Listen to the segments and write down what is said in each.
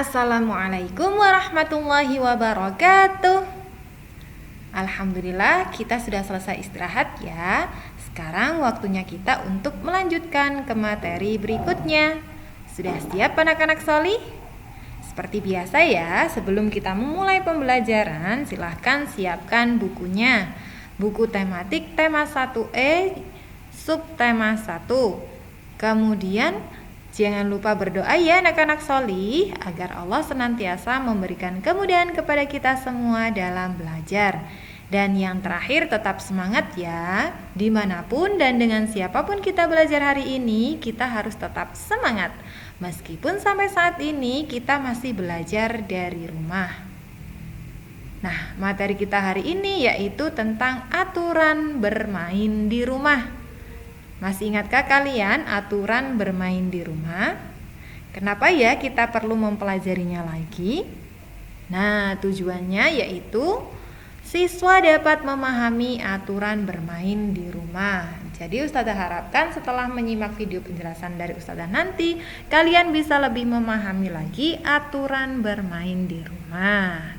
Assalamualaikum warahmatullahi wabarakatuh. Alhamdulillah kita sudah selesai istirahat ya. Sekarang waktunya kita untuk melanjutkan ke materi berikutnya. Sudah siap anak-anak solih? Seperti biasa ya, sebelum kita memulai pembelajaran, silahkan siapkan bukunya. Buku tematik tema 1E, subtema 1. Kemudian jangan lupa berdoa ya anak-anak solih, agar Allah senantiasa memberikan kemudahan kepada kita semua dalam belajar. Dan yang terakhir, tetap semangat ya. Dimanapun dan dengan siapapun kita belajar hari ini, kita harus tetap semangat. Meskipun sampai saat ini kita masih belajar dari rumah. Nah, materi kita hari ini yaitu tentang aturan bermain di rumah. Masih ingatkah kalian aturan bermain di rumah? Kenapa ya kita perlu mempelajarinya lagi? Nah, tujuannya yaitu siswa dapat memahami aturan bermain di rumah. Jadi Ustazah harapkan setelah menyimak video penjelasan dari Ustazah nanti, kalian bisa lebih memahami lagi aturan bermain di rumah.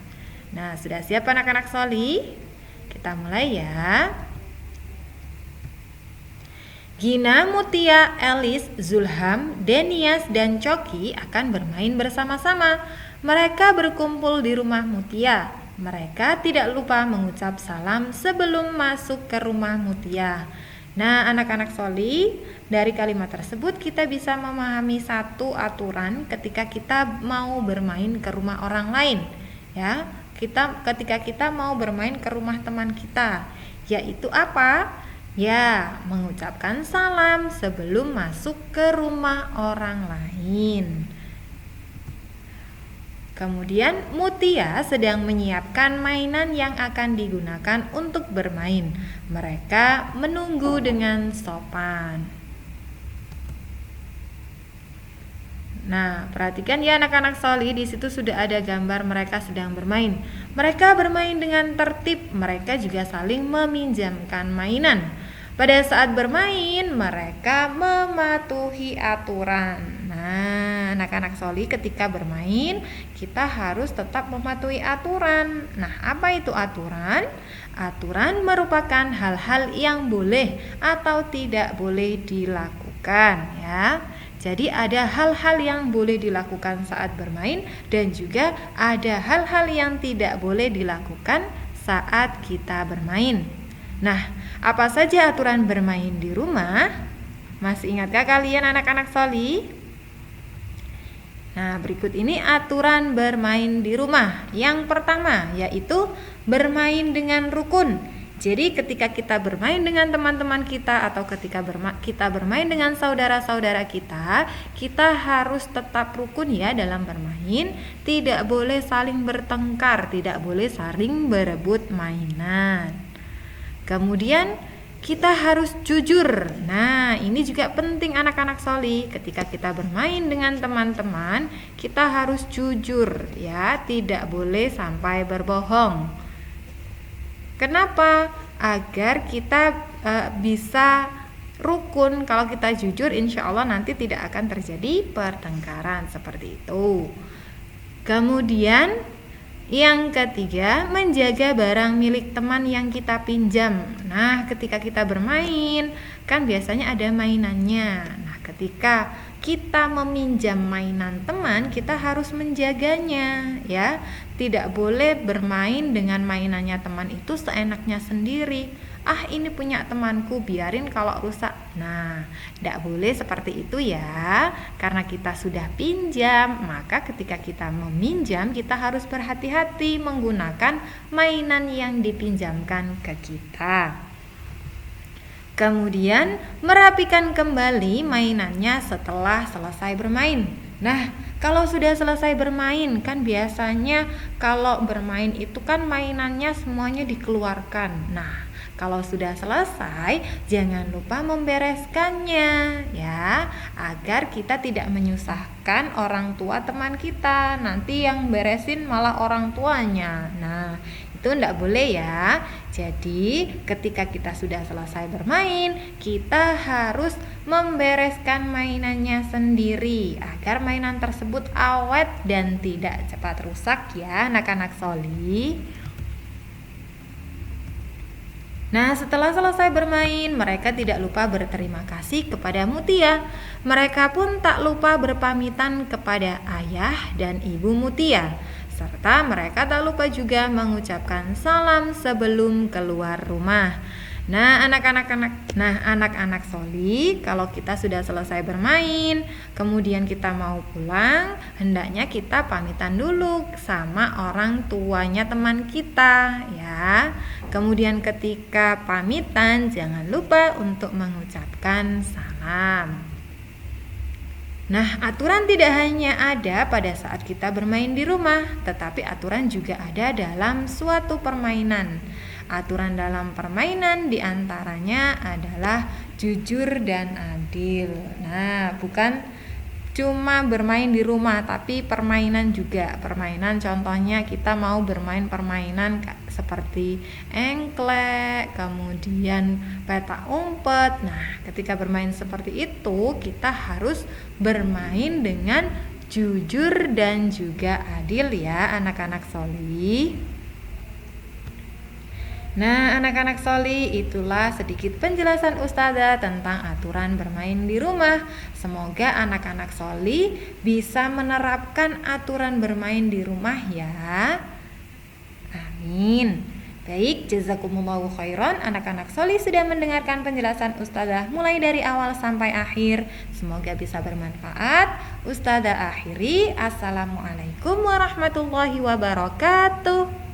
Nah, sudah siap anak-anak solih? Kita mulai ya. Gina, Mutia, Elis, Zulham, Denias, dan Coki akan bermain bersama-sama. Mereka berkumpul di rumah Mutia. Mereka tidak lupa mengucap salam sebelum masuk ke rumah Mutia. Nah, anak-anak solih, dari kalimat tersebut kita bisa memahami satu aturan ketika kita mau bermain ke rumah orang lain. Ya, ketika kita mau bermain ke rumah teman kita, yaitu apa? Ya, mengucapkan salam sebelum masuk ke rumah orang lain. Kemudian Mutia sedang menyiapkan mainan yang akan digunakan untuk bermain. Mereka menunggu dengan sopan. Nah, perhatikan ya anak-anak solih, di situ sudah ada gambar mereka sedang bermain. Mereka bermain dengan tertib, mereka juga saling meminjamkan mainan. Pada saat bermain, mereka mematuhi aturan. Nah, anak-anak solih ketika bermain, kita harus tetap mematuhi aturan. Nah, apa itu aturan? Aturan merupakan hal-hal yang boleh atau tidak boleh dilakukan ya. Jadi ada hal-hal yang boleh dilakukan saat bermain dan juga ada hal-hal yang tidak boleh dilakukan saat kita bermain. Nah, apa saja aturan bermain di rumah? Masih ingatkah kalian anak-anak solih? Nah, berikut ini aturan bermain di rumah. Yang pertama yaitu bermain dengan rukun. Jadi ketika kita bermain dengan teman-teman kita atau ketika kita bermain dengan saudara-saudara kita, kita harus tetap rukun ya dalam bermain. Tidak boleh saling bertengkar, tidak boleh saling berebut mainan. Kemudian kita harus jujur. Nah, ini juga penting anak-anak solih. Ketika kita bermain dengan teman-teman, kita harus jujur ya, tidak boleh sampai berbohong. Kenapa? Agar kita bisa rukun. Kalau kita jujur, insya Allah nanti tidak akan terjadi pertengkaran seperti itu. Kemudian yang ketiga, menjaga barang milik teman yang kita pinjam. Nah, ketika kita bermain, kan biasanya ada mainannya. Nah, ketika kita meminjam mainan teman, kita harus menjaganya ya. Tidak boleh bermain dengan mainannya teman itu seenaknya sendiri. Ah, ini punya temanku, biarin kalau rusak. Nah, tidak boleh seperti itu ya. Karena kita sudah pinjam, maka ketika kita meminjam, kita harus berhati-hati menggunakan mainan yang dipinjamkan ke kita. Kemudian, merapikan kembali mainannya setelah selesai bermain. Nah, kalau sudah selesai bermain, kan biasanya kalau bermain itu kan mainannya semuanya dikeluarkan. Nah, kalau sudah selesai, jangan lupa membereskannya ya, agar kita tidak menyusahkan orang tua teman kita. Nanti yang beresin malah orang tuanya. Nah, Itu enggak boleh ya. Jadi ketika kita sudah selesai bermain, kita harus membereskan mainannya sendiri agar mainan tersebut awet dan tidak cepat rusak ya anak-anak Soli. Nah, setelah selesai bermain, mereka tidak lupa berterima kasih kepada Mutia. Mereka pun tak lupa berpamitan kepada ayah dan ibu Mutia. Serta mereka tak lupa juga mengucapkan salam sebelum keluar rumah. Nah, anak-anak Soli, kalau kita sudah selesai bermain, kemudian kita mau pulang, hendaknya kita pamitan dulu sama orang tuanya teman kita, ya. Kemudian ketika pamitan, jangan lupa untuk mengucapkan salam. Nah, aturan tidak hanya ada pada saat kita bermain di rumah, tetapi aturan juga ada dalam suatu permainan. Aturan dalam permainan diantaranya adalah jujur dan adil. Nah, bukan cuma bermain di rumah, tapi permainan juga. Permainan contohnya kita mau bermain permainan seperti engklek, kemudian petak umpet. Nah, ketika bermain seperti itu, kita harus bermain dengan jujur dan juga adil ya anak-anak Soli. Nah, anak-anak Soli, itulah sedikit penjelasan Ustazah tentang aturan bermain di rumah. Semoga anak-anak Soli bisa menerapkan aturan bermain di rumah ya. Amin. Baik, jazakumullahu khairan. Anak-anak Soli sudah mendengarkan penjelasan Ustazah mulai dari awal sampai akhir. Semoga bisa bermanfaat. Ustazah akhiri. Assalamualaikum warahmatullahi wabarakatuh.